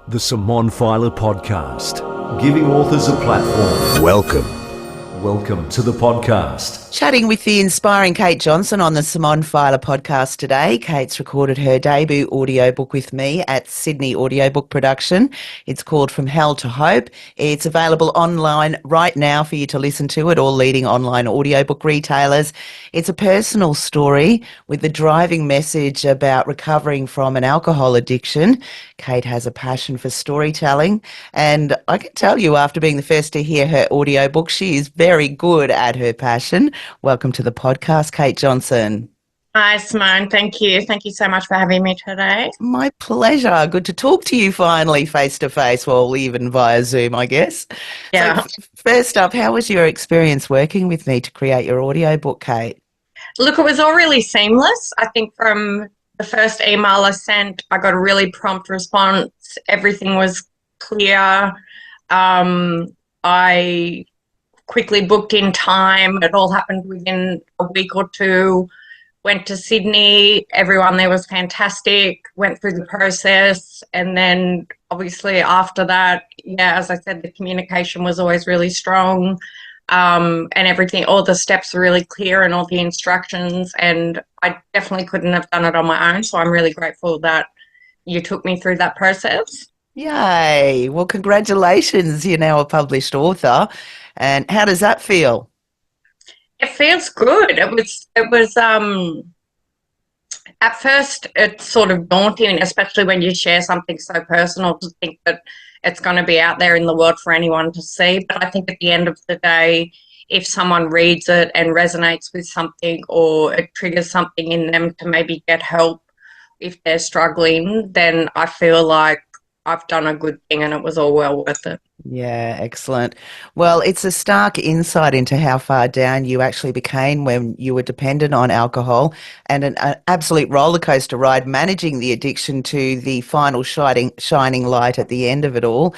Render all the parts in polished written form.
The Simone Feiler Podcast, giving authors a platform. Welcome to the podcast. Chatting with the inspiring Kate Johnson on the Simone Feiler Podcast today. Kate's recorded her debut audiobook with me at Sydney Audiobook Production. It's called From Hell to Hope. It's available online right now for you to listen to at all leading online audiobook retailers. It's a personal story with the driving message about recovering from an alcohol addiction. Kate has a passion for storytelling, and I can tell you, after being the first to hear her audiobook, she is very good at her passion. Welcome to the podcast, Kate Johnson. Hi, Simone. Thank you. Thank you so much for having me today. My pleasure. Good to talk to you finally face to face, well, even via Zoom, I guess. Yeah. So first up, how was your experience working with me to create your audiobook, Kate? Look, it was all really seamless. I think from the first email I sent, I got a really prompt response. Everything was clear. I quickly booked in time. It all happened within a week or two. Went to Sydney. Everyone there was fantastic. Went through the process. And then obviously after that, as I said, the communication was always really strong. And everything, all the steps were really clear and all the instructions. And I definitely couldn't have done it on my own. So I'm really grateful that you took me through that process. Yay. Well, congratulations. You're now a published author. And how does that feel? It feels good. It was at first it's sort of daunting, especially when you share something so personal, to think that it's going to be out there in the world for anyone to see. But I think at the end of the day, if someone reads it and resonates with something, or it triggers something in them to maybe get help if they're struggling, then I feel like I've done a good thing and it was all well worth it. Yeah, excellent. Well, it's a stark insight into how far down you actually became when you were dependent on alcohol, and an absolute roller coaster ride managing the addiction to the final shining light at the end of it all.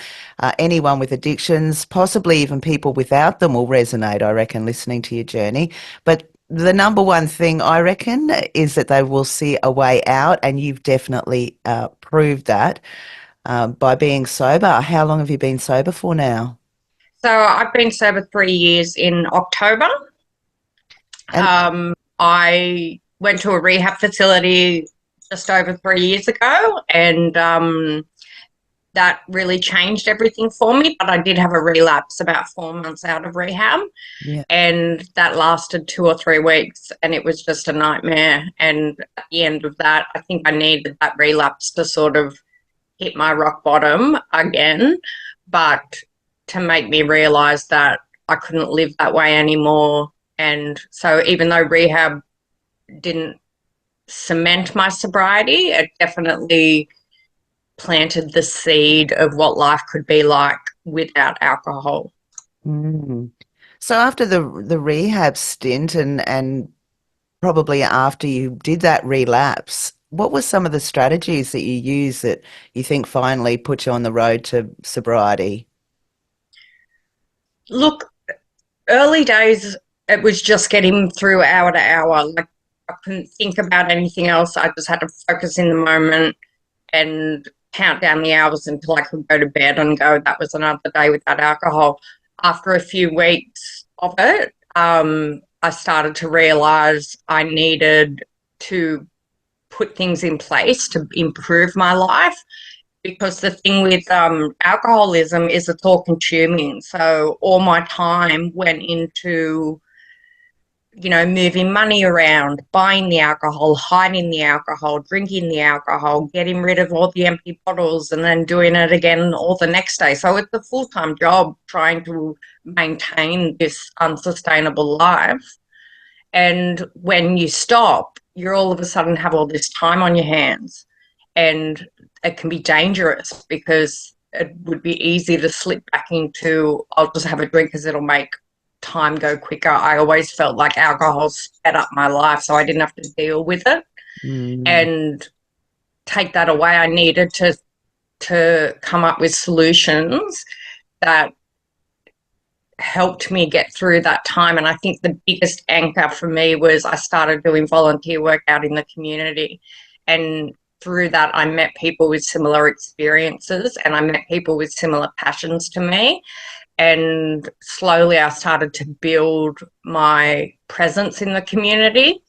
Anyone with addictions, possibly even people without them, will resonate, I reckon, listening to your journey. But the number one thing, I reckon, is that they will see a way out, and you've definitely proved that. By being sober. How long have you been sober for now? So I've been sober 3 years in October. I went to a rehab facility just over 3 years ago, and that really changed everything for me. But I did have a relapse about 4 months out of rehab, and that lasted 2 or 3 weeks, and it was just a nightmare. And at the end of that, I think I needed that relapse to sort of hit my rock bottom again, but to make me realise that I couldn't live that way anymore. And so even though rehab didn't cement my sobriety, it definitely planted the seed of what life could be like without alcohol. Mm. So after the rehab stint and probably after you did that relapse, what were some of the strategies that you used that you think finally put you on the road to sobriety? Look, early days, it was just getting through hour to hour. Like, I couldn't think about anything else. I just had to focus in the moment and count down the hours until I could go to bed and go, that was another day without alcohol. After a few weeks of it, I started to realise I needed to put things in place to improve my life, because the thing with alcoholism is it's all consuming. So all my time went into, moving money around, buying the alcohol, hiding the alcohol, drinking the alcohol, getting rid of all the empty bottles, and then doing it again all the next day. So it's a full-time job trying to maintain this unsustainable life. And when you stop, you all of a sudden have all this time on your hands, and it can be dangerous because it would be easy to slip back into, I'll just have a drink because it'll make time go quicker. I always felt like alcohol sped up my life, so I didn't have to deal with it. And take that away, I needed to come up with solutions that helped me get through that time. And I think the biggest anchor for me was I started doing volunteer work out in the community. And through that, I met people with similar experiences, and I met people with similar passions to me. And slowly I started to build my presence in the community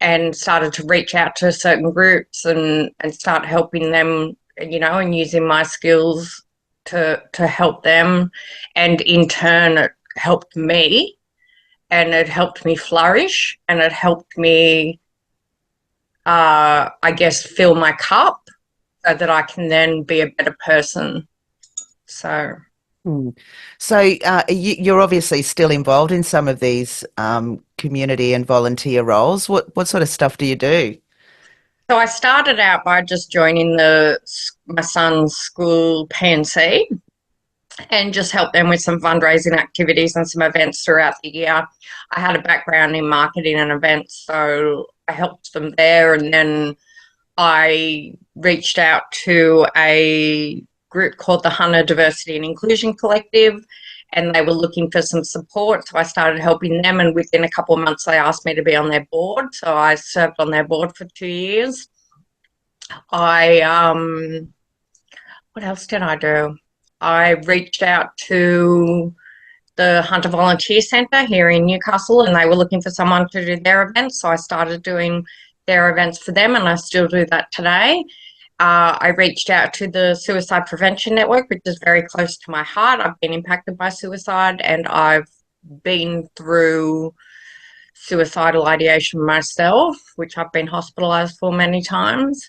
and started to reach out to certain groups and start helping them, and using my skills to help them. And in turn, it helped me, and it helped me flourish, and it helped me, I guess, fill my cup so that I can then be a better person. So... So you're obviously still involved in some of these community and volunteer roles. What sort of stuff do you do? So I started out by just joining my son's school P&C and just help them with some fundraising activities and some events throughout the year. I had a background in marketing and events, so I helped them there. And then I reached out to a group called the Hunter Diversity and Inclusion Collective, and they were looking for some support, so I started helping them, and within a couple of months they asked me to be on their board, so I served on their board for 2 years. What else did I do? I reached out to the Hunter Volunteer Centre here in Newcastle, and they were looking for someone to do their events, so I started doing their events for them, and I still do that today. I reached out to the Suicide Prevention Network, which is very close to my heart. I've been impacted by suicide, and I've been through suicidal ideation myself, which I've been hospitalised for many times.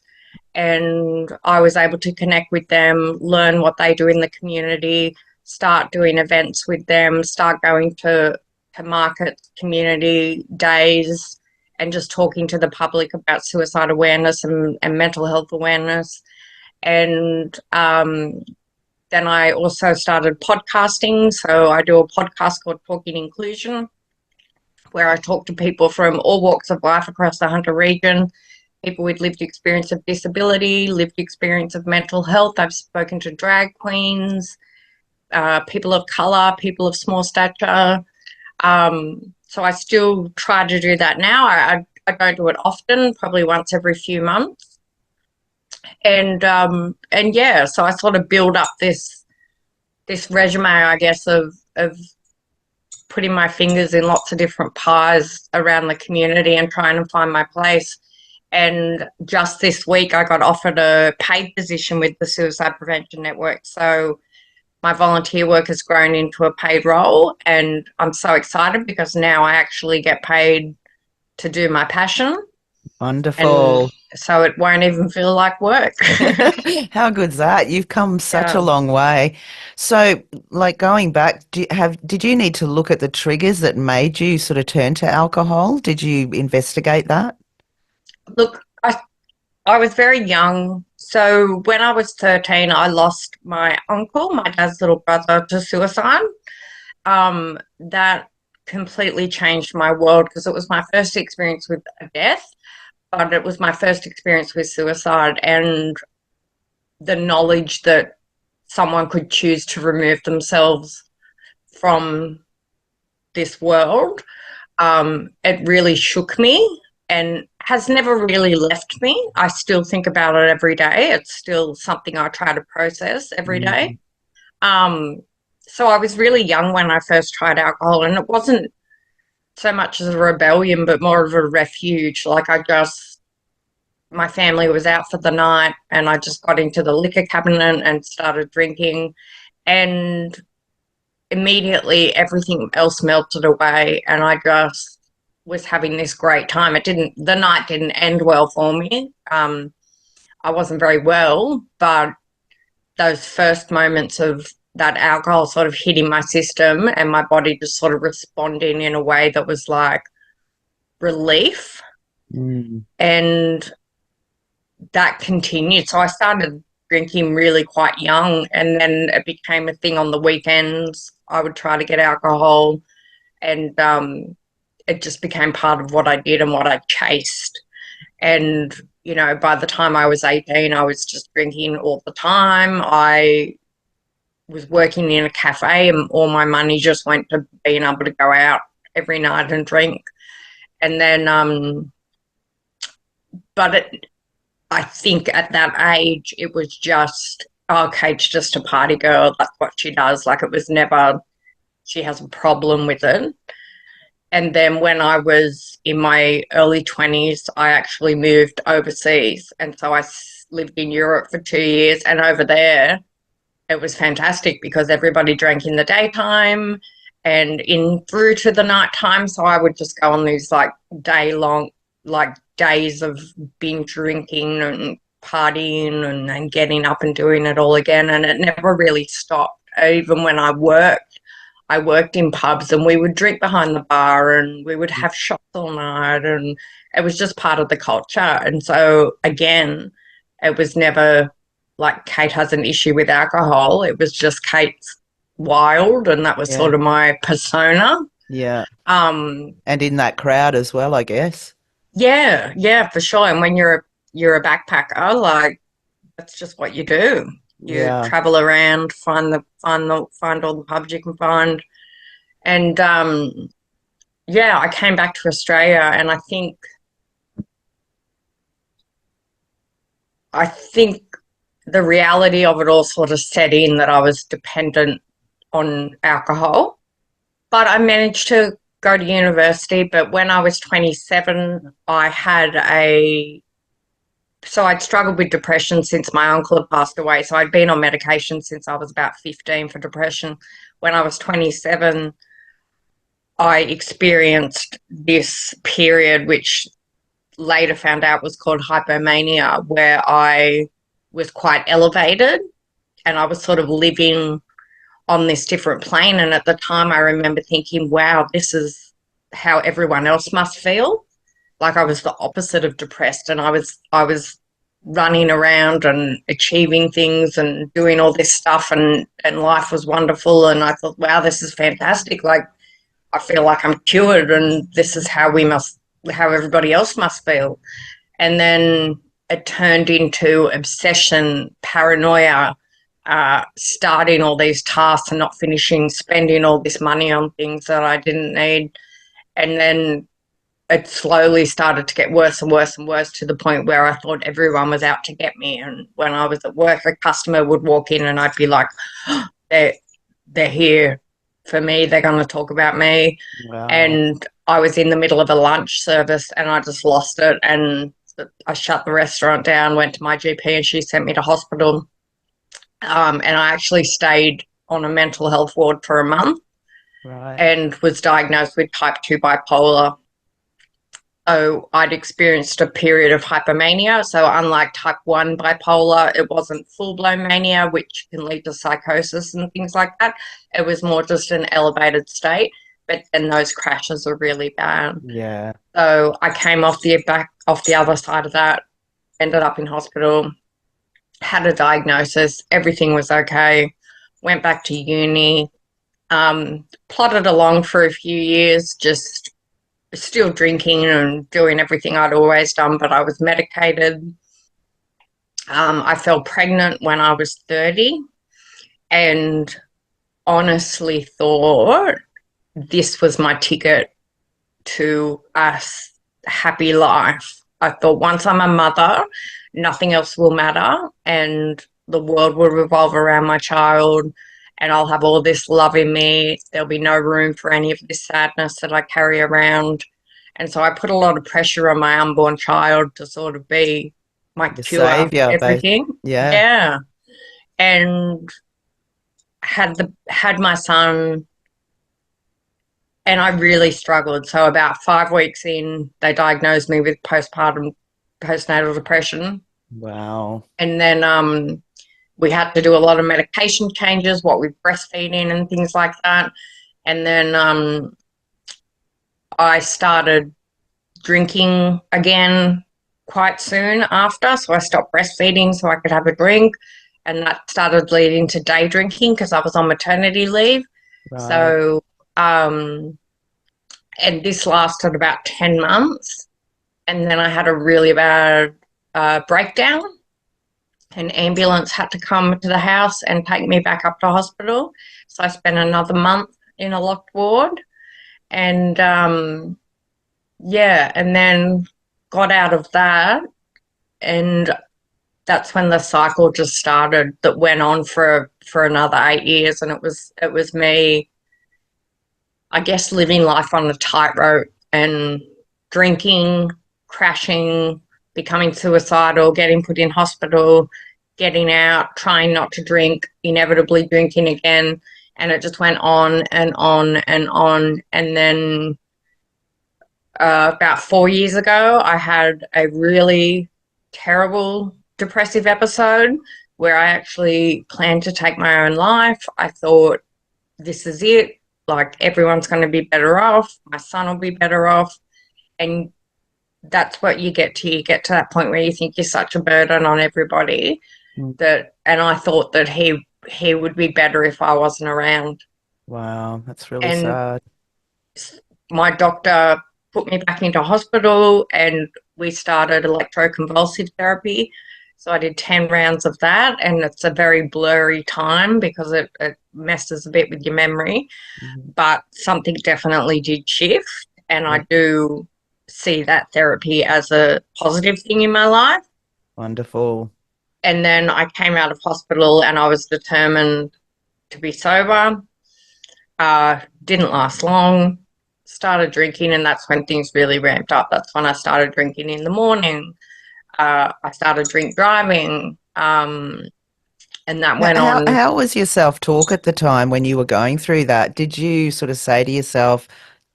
And I was able to connect with them, learn what they do in the community, start doing events with them, start going to markets, community days, and just talking to the public about suicide awareness and mental health awareness. And then I also started podcasting. So I do a podcast called Talking Inclusion, where I talk to people from all walks of life across the Hunter region, people with lived experience of disability, lived experience of mental health. I've spoken to drag queens, people of colour, people of small stature. So I still try to do that now. I don't do it often, probably once every few months. And yeah, so I sort of build up this resume, I guess, of putting my fingers in lots of different pies around the community and trying to find my place. And just this week I got offered a paid position with the Suicide Prevention Network. So my volunteer work has grown into a paid role, and I'm so excited because now I actually get paid to do my passion. Wonderful. And so it won't even feel like work. How good's that? You've come such a long way. So, like, going back, did you need to look at the triggers that made you sort of turn to alcohol? Did you investigate that? Look, I was very young. So when I was 13, I lost my uncle, my dad's little brother, to suicide. That completely changed my world because it was my first experience with a death, but it was my first experience with suicide, and the knowledge that someone could choose to remove themselves from this world, it really shook me and has never really left me. I still think about it every day. It's still something I try to process every day. So I was really young when I first tried alcohol, and it wasn't so much as a rebellion, but more of a refuge. Like my family was out for the night, and I just got into the liquor cabinet and started drinking, and immediately everything else melted away, and I just was having this great time. The night didn't end well for me. I wasn't very well, but those first moments of that alcohol sort of hitting my system and my body just sort of responding in a way that was like relief. And that continued. So I started drinking really quite young, and then it became a thing on the weekends. I would try to get alcohol, and it just became part of what I did and what I chased. And, by the time I was 18, I was just drinking all the time. I was working in a cafe, and all my money just went to being able to go out every night and drink. And then, I think at that age it was just, oh, Kate's just a party girl. That's what she does. Like, it was never, she has a problem with it. And then when I was in my early 20s, I actually moved overseas. And so I lived in Europe for 2 years. And over there, it was fantastic because everybody drank in the daytime and in through to the nighttime. So I would just go on these like days of binge drinking and partying and getting up and doing it all again. And it never really stopped. Even when I worked in pubs and we would drink behind the bar and we would have shots all night, and it was just part of the culture. And so, again, it was never like Kate has an issue with alcohol. It was just Kate's wild, and that was sort of my persona. Yeah. And in that crowd as well, I guess. Yeah, for sure. And when you're a backpacker, like, that's just what you do. You travel around, find all the pubs you can find. And I came back to Australia, and I think the reality of it all sort of set in that I was dependent on alcohol. But I managed to go to university. But when I was 27, I'd struggled with depression since my uncle had passed away. So I'd been on medication since I was about 15 for depression. When I was 27, I experienced this period, which later found out was called hypomania, where I was quite elevated and I was sort of living on this different plane. And at the time I remember thinking, wow, this is how everyone else must feel. Like, I was the opposite of depressed, and I was running around and achieving things and doing all this stuff, and life was wonderful. And I thought, wow, this is fantastic. Like, I feel like I'm cured, and this is how everybody else must feel. And then it turned into obsession, paranoia, starting all these tasks and not finishing, spending all this money on things that I didn't need. And then it slowly started to get worse and worse and worse, to the point where I thought everyone was out to get me. And when I was at work, a customer would walk in and I'd be like, oh, they're here for me. They're going to talk about me. Wow. And I was in the middle of a lunch service and I just lost it. And I shut the restaurant down, went to my GP, and she sent me to hospital. And I actually stayed on a mental health ward for a month. Right. And was diagnosed with type 2 bipolar. So I'd experienced a period of hypomania. So unlike type 1 bipolar, it wasn't full-blown mania, which can lead to psychosis and things like that. It was more just an elevated state. But then those crashes are really bad. Yeah. So I came off the other side of that, ended up in hospital, had a diagnosis, everything was okay, went back to uni, plodded along for a few years, just still drinking and doing everything I'd always done, but I was medicated. I fell pregnant when I was 30 and honestly thought this was my ticket to a happy life. I thought, once I'm a mother, nothing else will matter and the world will revolve around my child, and I'll have all this love in me. There'll be no room for any of this sadness that I carry around. And so I put a lot of pressure on my unborn child to sort of be my cure for everything. Yeah. And had my son, and I really struggled. So about 5 weeks in, they diagnosed me with postnatal depression. Wow. And then we had to do a lot of medication changes, what with breastfeeding and things like that. And then I started drinking again quite soon after. So I stopped breastfeeding so I could have a drink. And that started leading to day drinking because I was on maternity leave. Right. So, and this lasted about 10 months. And then I had a really bad breakdown. An ambulance had to come to the house and take me back up to hospital. So I spent another month in a locked ward. And, and then got out of that And that's when the cycle just started that went on for another 8 years. And it was me, I guess, living life on a tightrope and drinking, crashing, becoming suicidal, getting put in hospital, getting out, trying not to drink, inevitably drinking again. And it just went on and on and on. And then about 4 years ago, I had a really terrible depressive episode where I actually planned to take my own life. I thought, this is it. Like, everyone's going to be better off. My son will be better off. And that's what you get to. You get to that point where you think you're such a burden on everybody and I thought that he would be better if I wasn't around. Wow, that's really And sad. my doctor put me back into hospital and we started electroconvulsive therapy. So I did 10 rounds of that, and it's a very blurry time because it messes a bit with your memory. But something definitely did shift, and I do see that therapy as a positive thing in my life. Wonderful. And then I came out of hospital and I was determined to be sober. Didn't last long. Started drinking, and that's when things really ramped up. That's when I started drinking in the morning. I started drink driving, and that went on. How was your self-talk at the time when you were going through that? Did you sort of say to yourself,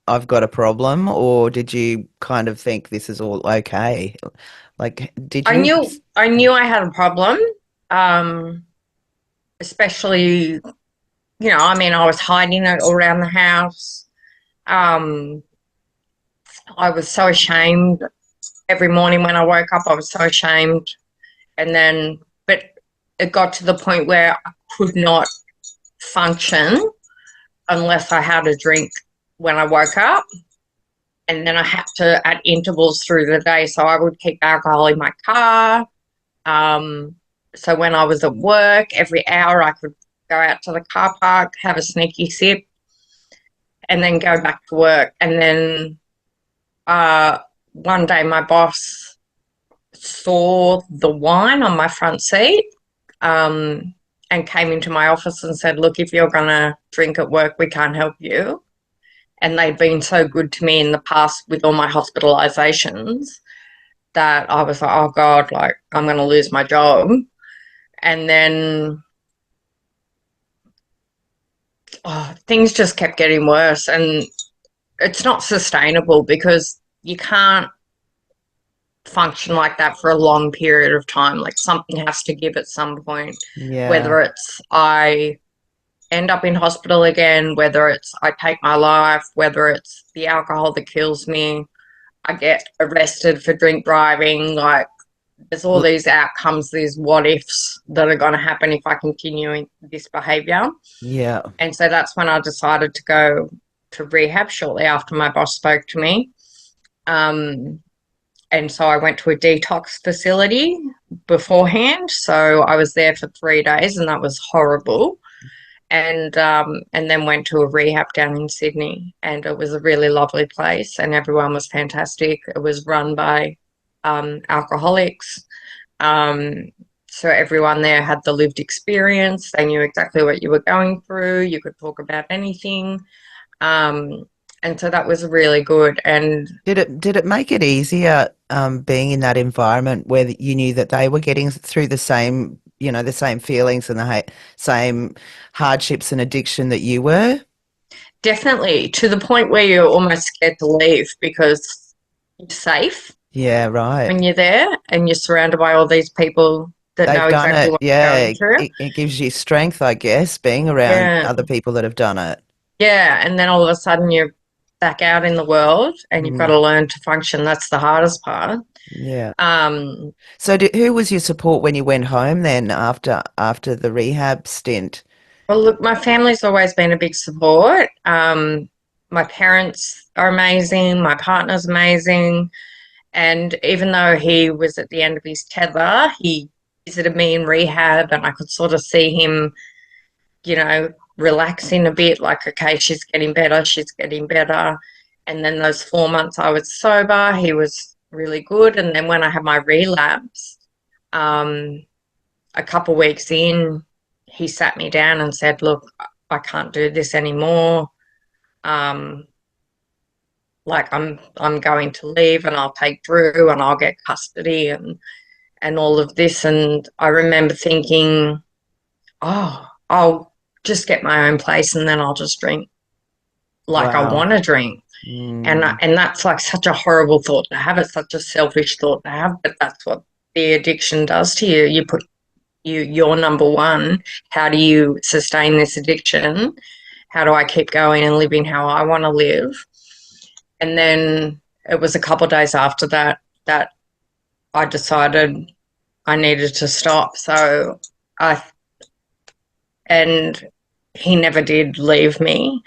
I've got a problem, or did you kind of think this is all okay? Like, did you? I knew I had a problem, especially, I was hiding it all around the house. I was so ashamed. Every morning when I woke up, I was so ashamed. But it got to the point where I could not function unless I had a drink when I woke up. And then I had to, at intervals through the day, so I would keep alcohol in my car. So when I was at work, every hour I could go out to the car park, have a sneaky sip, and then go back to work. And then one day my boss saw the wine on my front seat and came into my office and said, look, if you're going to drink at work, we can't help you. And they'd been so good to me in the past with all my hospitalizations that I was like, oh, God, like, I'm going to lose my job. And then things just kept getting worse. And it's not sustainable because you can't function like that for a long period of time. Like, something has to give at some point. Yeah. Whether it's I end up in hospital again, whether it's I take my life, whether it's the alcohol that kills me, I get arrested for drink driving. Like, there's all these outcomes, these what ifs that are going to happen if I continue in this behaviour. Yeah. And so that's when I decided to go to rehab shortly after my boss spoke to me. And so I went to a detox facility beforehand. So I was there for 3 days, and that was horrible. And then went to a rehab down in Sydney, and it was a really lovely place, and everyone was fantastic. It was run by alcoholics. So everyone there had the lived experience. They knew exactly what you were going through. You could talk about anything. And so that was really good. And did it make it easier being in that environment where you knew that they were getting through the same, the same feelings and the same hardships and addiction that you were? Definitely, to the point where you're almost scared to leave because you're safe. Yeah, right. When you're there and you're surrounded by all these people that They've know done exactly it. what Yeah, you're going through. it gives you strength, I guess, being around other people that have done it. Yeah, and then all of a sudden you're back out in the world and you've got to learn to function. That's the hardest part. Yeah. So who was your support when you went home then after the rehab stint? Well, look, my family's always been a big support. My parents are amazing. My partner's amazing. And even though he was at the end of his tether, he visited me in rehab, and I could sort of see him, relaxing a bit, like, okay, she's getting better. And then those 4 months I was sober, he was really good. And then when I had my relapse, A couple of weeks in, he sat me down and said, look, I can't do this anymore. Like I'm going to leave, and I'll take Drew and I'll get custody and all of this. And I remember thinking, oh, I'll just get my own place and then I'll just drink like I Wow. want to drink. And that's like such a horrible thought to have. It's such a selfish thought to have, but that's what the addiction does to you. You put you're number one. How do you sustain this addiction? How do I keep going and living how I want to live? And then it was a couple of days after that I decided I needed to stop. And he never did leave me.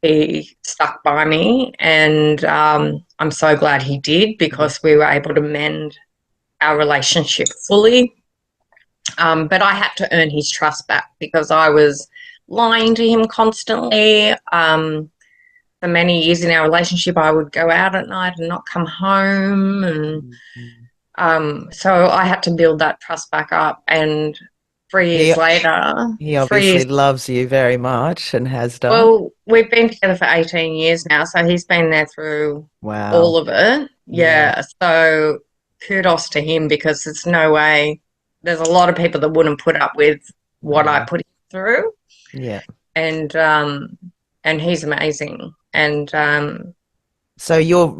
He stuck by me, and I'm so glad he did, because we were able to mend our relationship fully. But I had to earn his trust back, because I was lying to him constantly. For many years in our relationship, I would go out at night and not come home. And so I had to build that trust back up. And 3 years later... He obviously loves you very much and has done. Well, we've been together for 18 years now, so he's been there through all of it. Yeah. So kudos to him, because there's no way... There's a lot of people that wouldn't put up with what I put him through. Yeah. And he's amazing. And so your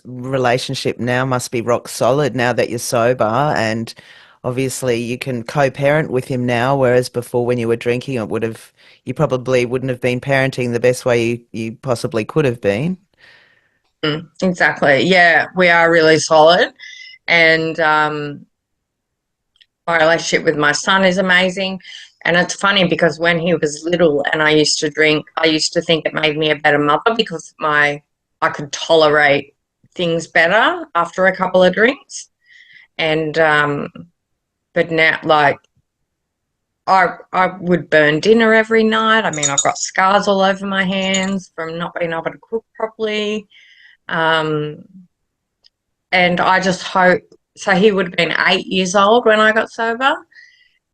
relationship now must be rock solid now that you're sober, and obviously you can co-parent with him now, whereas before when you were drinking you probably wouldn't have been parenting the best way you possibly could have been. Exactly. Yeah, we are really solid. And my relationship with my son is amazing. And it's funny, because when he was little and I used to drink, I used to think it made me a better mother, because I could tolerate things better after a couple of drinks. And but now, like, I would burn dinner every night. I mean, I've got scars all over my hands from not being able to cook properly. And I just hope... So he would have been 8 years old when I got sober,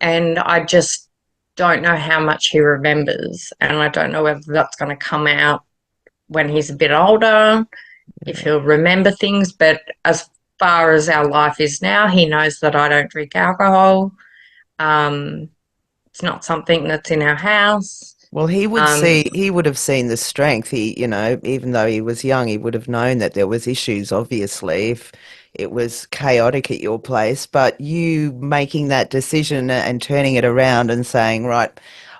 and I just don't know how much he remembers, and I don't know whether that's going to come out when he's a bit older, if he'll remember things. But as far as our life is now, he knows that I don't drink alcohol. It's not something that's in our house. Well, he would have seen the strength. He, even though he was young, he would have known that there was issues, obviously, if it was chaotic at your place. But you making that decision and turning it around and saying, right,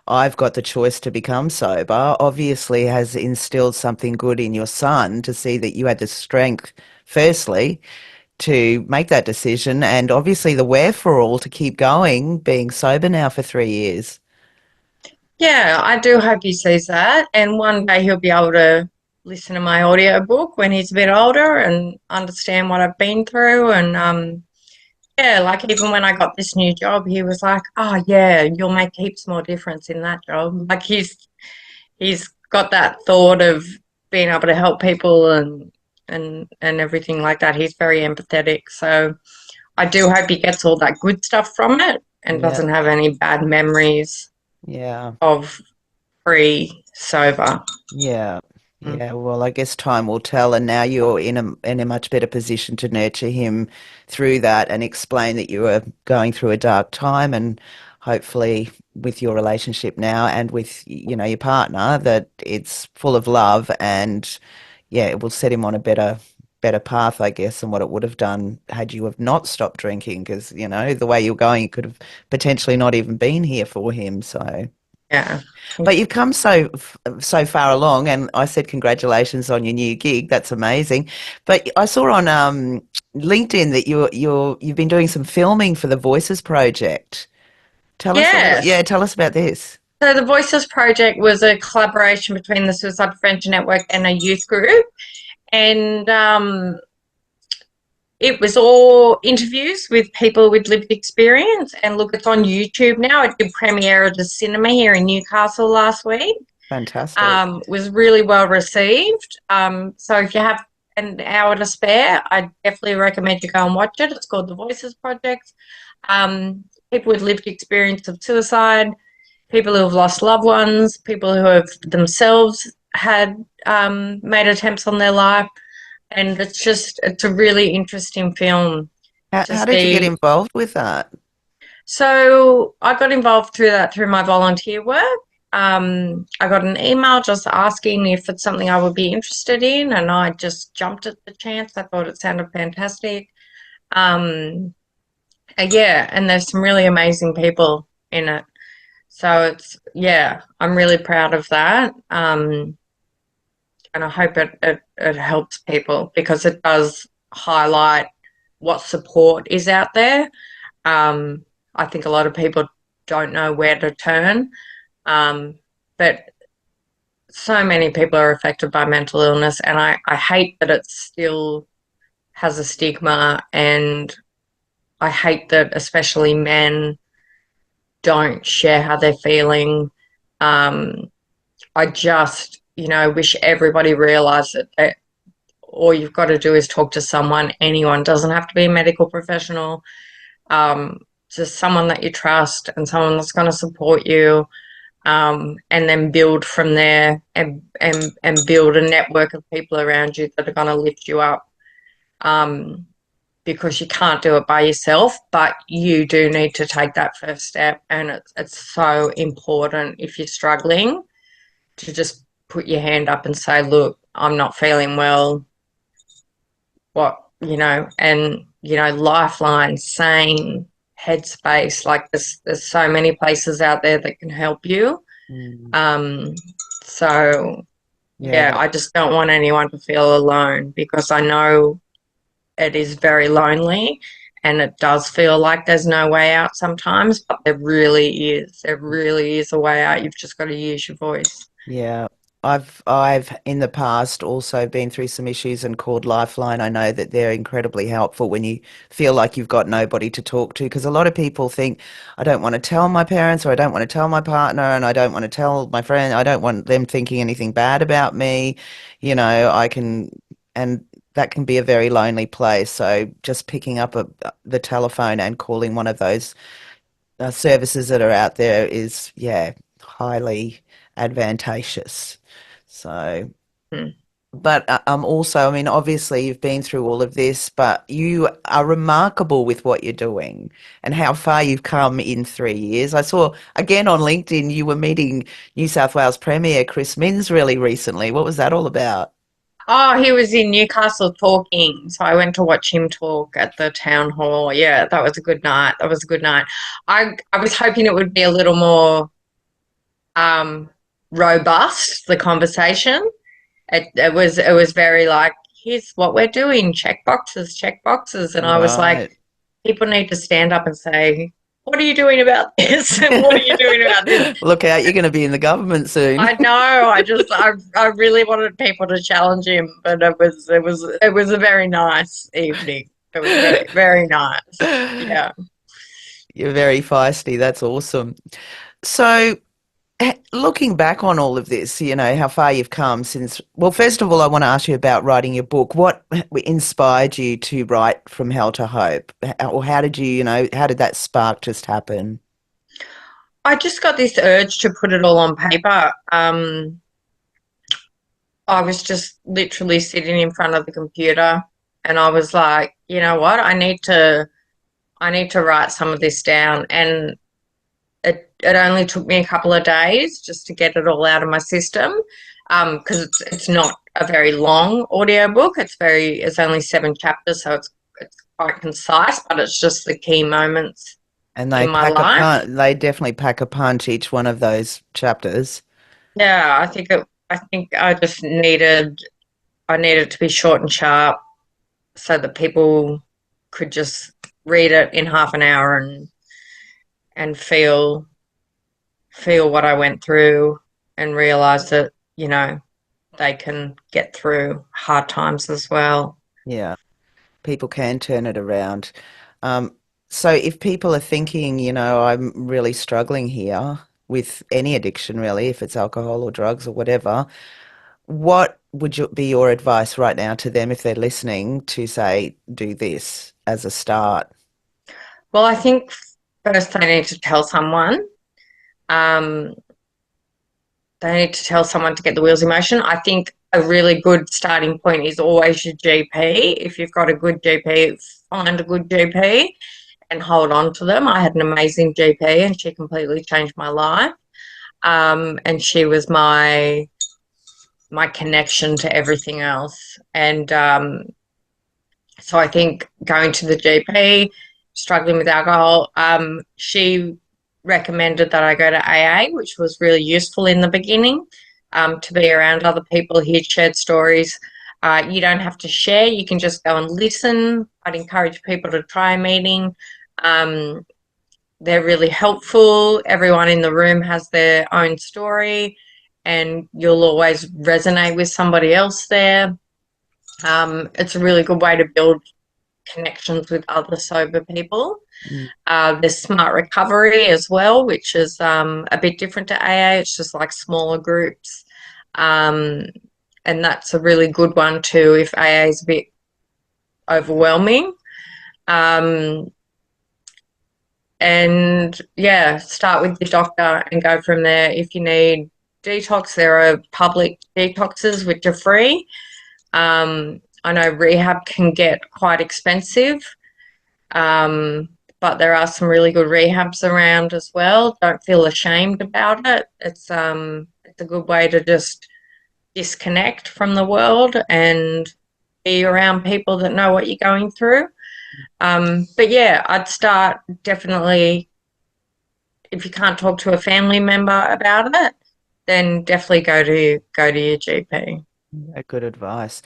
I've got the choice to become sober, obviously has instilled something good in your son, to see that you had the strength, firstly, to make that decision, and obviously the wherefore to keep going, being sober now for 3 years. Yeah, I do hope he sees that, and one day he'll be able to listen to my audiobook when he's a bit older and understand what I've been through. And yeah, like even when I got this new job, he was like, oh yeah, you'll make heaps more difference in that job. Like he's got that thought of being able to help people and everything like that. He's very empathetic. So I do hope he gets all that good stuff from it and doesn't have any bad memories of pre-sober. Yeah. Yeah, well, I guess time will tell, and now you're in a much better position to nurture him through that and explain that you were going through a dark time, and hopefully with your relationship now and with your partner, that it's full of love, and it will set him on a better path, I guess, than what it would have done had you have not stopped drinking, because the way you're going, you could have potentially not even been here for him. So yeah. But you've come so far along, and I said congratulations on your new gig. That's amazing. But I saw on LinkedIn that you've been doing some filming for the Voices Project. Tell us about this. So the Voices Project was a collaboration between the Suicide Prevention Network and a youth group, and it was all interviews with people with lived experience. And look, it's on YouTube now. It did premiere at the cinema here in Newcastle last week. Fantastic. Was really well received. So if you have an hour to spare, I definitely recommend you go and watch it. It's called The Voices Project. People with lived experience of suicide, people who have lost loved ones, people who have themselves had made attempts on their life. And it's a really interesting film to How did you get see. involved with that? So I got involved through my volunteer work. I got an email just asking if it's something I would be interested in, and I just jumped at the chance. I thought it sounded fantastic. Yeah, and there's some really amazing people in it. So I'm really proud of that. And I hope it helps people because it does highlight what support is out there. I think a lot of people don't know where to turn, but so many people are affected by mental illness, and I hate that it still has a stigma, and I hate that especially men don't share how they're feeling. I just, wish everybody realised that all you've got to do is talk to someone, anyone, doesn't have to be a medical professional, just someone that you trust and someone that's going to support you, and then build from there and build a network of people around you that are going to lift you up, because you can't do it by yourself, but you do need to take that first step, and it's so important if you're struggling to just put your hand up and say, look, I'm not feeling well. Lifeline, Sane, Headspace, like there's so many places out there that can help you. I just don't want anyone to feel alone, because I know it is very lonely and it does feel like there's no way out sometimes, but there really is. There really is a way out. You've just got to use your voice. Yeah. I've in the past also been through some issues and called Lifeline. I know that they're incredibly helpful when you feel like you've got nobody to talk to, because a lot of people think, I don't want to tell my parents, or I don't want to tell my partner, and I don't want to tell my friend. I don't want them thinking anything bad about me. And that can be a very lonely place. So just picking up the telephone and calling one of those services that are out there is, highly advantageous. So, but also, I mean, obviously you've been through all of this, but you are remarkable with what you're doing and how far you've come in 3 years. I saw again on LinkedIn you were meeting New South Wales Premier Chris Minns really recently. What was that all about? Oh, he was in Newcastle talking, so I went to watch him talk at the town hall. Yeah, that was a good night. That was a good night. I was hoping it would be a little more robust, the conversation. It was very like, here's what we're doing, check boxes, and I was like, people need to stand up and say, what are you doing about this? And what are you doing about this? Look out, you're going to be in the government soon. I know. I really wanted people to challenge him, but it was a very nice evening. It was very, very nice. Yeah. You're very feisty. That's awesome. So, looking back on all of this, how far you've come since, well, first of all, I want to ask you about writing your book. What inspired you to write From Hell to Hope? Or how did how did that spark just happen? I just got this urge to put it all on paper. I was just literally sitting in front of the computer and I was like, you know what? I need to write some of this down. And it only took me a couple of days just to get it all out of my system, because it's not a very long audiobook. It's only 7 chapters, so it's quite concise, but it's just the key moments in my life. They definitely pack a punch, each one of those chapters. Yeah, I think I just needed to be short and sharp so that people could just read it in half an hour and feel what I went through and realize that, they can get through hard times as well. Yeah, people can turn it around. So if people are thinking, I'm really struggling here with any addiction, really, if it's alcohol or drugs or whatever, what would be your advice right now to them if they're listening to say, do this as a start? Well, I think first they need to tell someone. Um, they need to tell someone to get the wheels in motion. I think a really good starting point is always your GP. If you've got a good GP, find a good GP and hold on to them. I had an amazing GP and she completely changed my life. And she was my connection to everything else. And so I think going to the GP, struggling with alcohol, she recommended that I go to AA, which was really useful in the beginning, to be around other people, hear shared stories. You don't have to share, you can just go and listen. I'd encourage people to try a meeting. They're really helpful. Everyone in the room has their own story and you'll always resonate with somebody else there. It's a really good way to build connections with other sober people. There's Smart Recovery as well, which is a bit different to AA. It's just like smaller groups. And that's a really good one too if AA is a bit overwhelming. And yeah, start with your doctor and go from there. If you need detox, there are public detoxes which are free. I know rehab can get quite expensive, but there are some really good rehabs around as well. Don't feel ashamed about it. It's a good way to just disconnect from the world and be around people that know what you're going through. But yeah, I'd start definitely, if you can't talk to a family member about it, then definitely go to your GP. Good advice.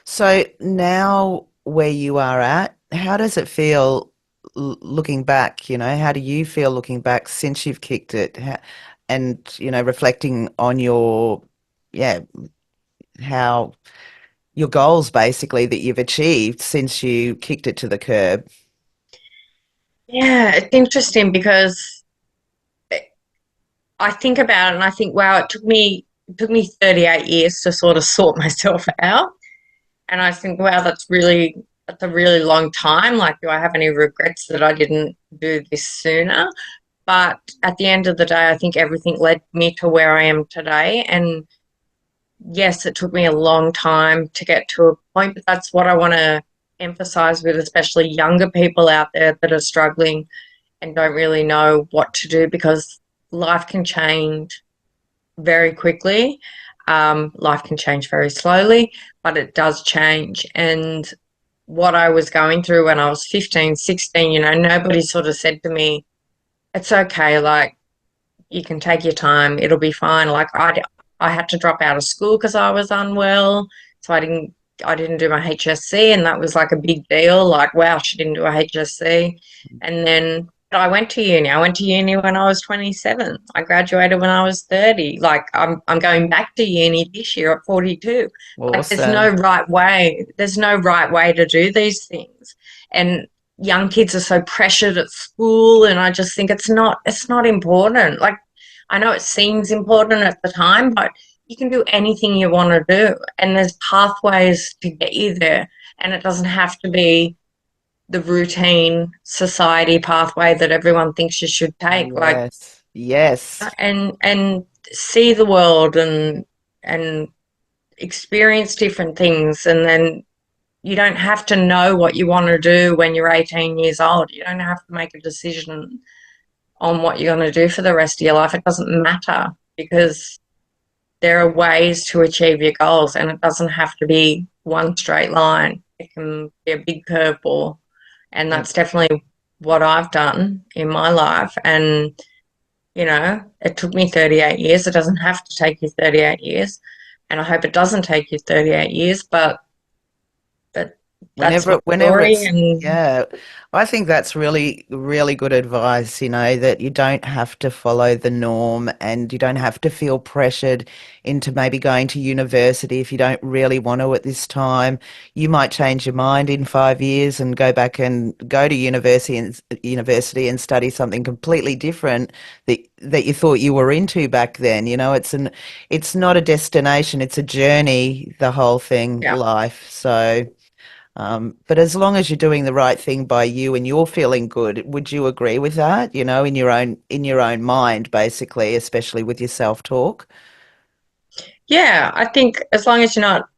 So now where you are at, how does it feel looking back? How do you feel looking back since you've kicked it? And, reflecting on how your goals basically that you've achieved since you kicked it to the curb. Yeah, it's interesting because I think about it and I think, wow, it took me 38 years to sort of sort myself out. And I think, wow, that's a really long time. Like, do I have any regrets that I didn't do this sooner? But at the end of the day, I think everything led me to where I am today. And yes, it took me a long time to get to a point, but that's what I want to emphasize with especially younger people out there that are struggling and don't really know what to do, because life can change very quickly. Life can change very slowly, but it does change. And what I was going through when I was 15, 16, nobody sort of said to me, it's okay, like, you can take your time, it'll be fine. Like, I had to drop out of school because I was unwell, so I didn't do my HSC, and that was like a big deal. Like, wow, she didn't do a HSC. And then I went to uni. I went to uni when I was 27. I graduated when I was 30. Like, I'm going back to uni this year at 42. Awesome. Like, there's no right way. There's no right way to do these things. And young kids are so pressured at school, and I just think it's not important. Like, I know it seems important at the time, but you can do anything you want to do, and there's pathways to get you there, and it doesn't have to be the routine society pathway that everyone thinks you should take. Yes. Like, yes, and see the world and experience different things, and then you don't have to know what you want to do when you're 18 years old. You don't have to make a decision on what you're going to do for the rest of your life. It doesn't matter, because there are ways to achieve your goals, and it doesn't have to be one straight line. It can be a big curveball, and that's definitely what I've done in my life. And, it took me 38 years. It doesn't have to take you 38 years, and I hope it doesn't take you 38 years, but that's whenever I think that's really, really good advice, that you don't have to follow the norm, and you don't have to feel pressured into maybe going to university if you don't really want to at this time. You might change your mind in 5 years and go back and go to university and study something completely different that you thought you were into back then. It's not a destination, it's a journey, the whole thing, life. So But as long as you're doing the right thing by you and you're feeling good, would you agree with that? You know, in your own mind, basically, especially with your self-talk. Yeah, I think as long as you're not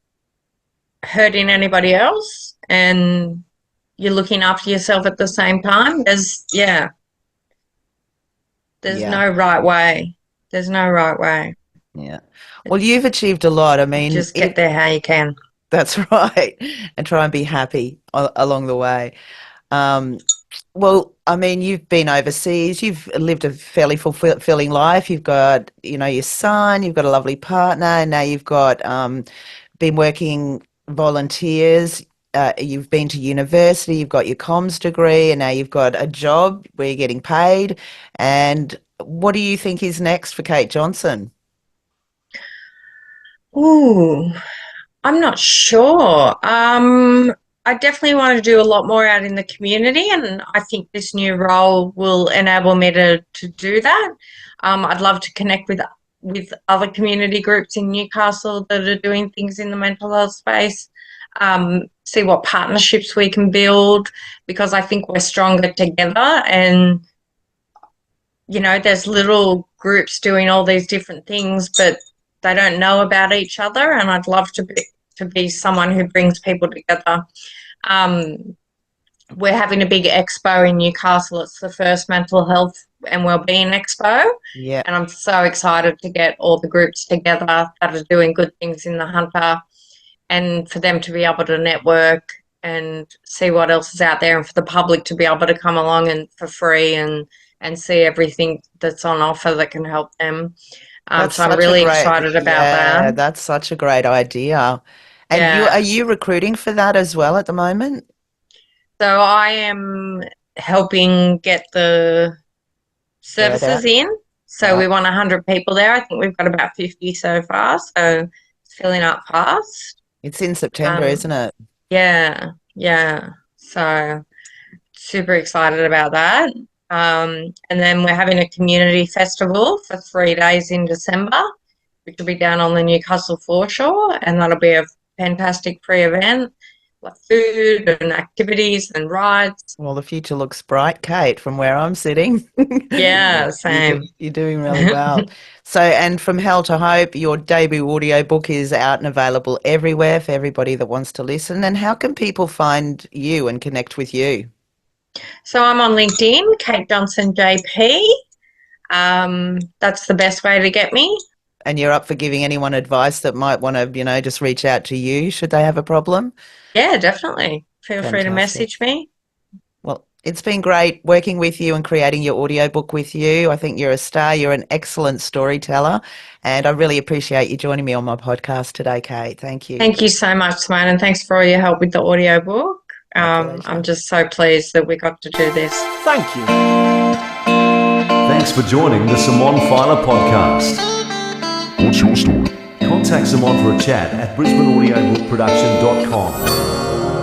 hurting anybody else and you're looking after yourself at the same time, there's Yeah, no right way. There's no right way. yeah. Well, you've achieved a lot. I mean, Just get there how you can. that's right, and try and be happy along the way. Um, well, I mean, you've been overseas. You've lived a fairly fulfilling life. You've got, your son. You've got a lovely partner, and now you've got been working volunteers. You've been to university. You've got your comms degree, and now you've got a job where you're getting paid. And what do you think is next for Kate Johnson? Ooh, I'm not sure. I definitely want to do a lot more out in the community, and I think this new role will enable me to do that. I'd love to connect with other community groups in Newcastle that are doing things in the mental health space. See what partnerships we can build, because I think we're stronger together. And there's little groups doing all these different things, but they don't know about each other. And I'd love to be someone who brings people together. We're having a big expo in Newcastle. It's the first mental health and wellbeing expo. Yeah, And I'm so excited to get all the groups together that are doing good things in the Hunter, and for them to be able to network and see what else is out there, and for the public to be able to come along and for free and see everything that's on offer that can help them. that's So I'm such a really great, excited about yeah, that. that's such a great idea. And are Yeah. you recruiting for that as well at the moment? So I am helping get the Word services out. in. So Right. we want 100 people there. I think we've got about 50 so far. So it's filling up fast. It's in September, Um, isn't it? yeah, yeah. So super excited about that. And then we're having a community festival for 3 days in December, which will be down on the Newcastle foreshore, and that'll be a fantastic free event, like food and activities and rides. Well, the future looks bright, Kate, from where I'm sitting. Yeah, same. You're doing really well. So, and From Hell to Hope, your debut audiobook is out and available everywhere for everybody that wants to listen. And how can people find you and connect with you? So I'm on LinkedIn, Kate Johnson JP. That's the best way to get me. And you're up for giving anyone advice that might want to, just reach out to you should they have a problem? Yeah, definitely. Feel free to Fantastic. message me. Well, it's been great working with you and creating your audiobook with you. I think you're a star. You're an excellent storyteller. And I really appreciate you joining me on my podcast today, Kate. Thank you. Thank you so much, Simone, and thanks for all your help with the audiobook. My pleasure. I'm just so pleased that we got to do this. Thank you. Thanks for joining the Simone Feiler Podcast. What's your story? Contact Simone for a chat at brisbaneaudiobookproduction.com.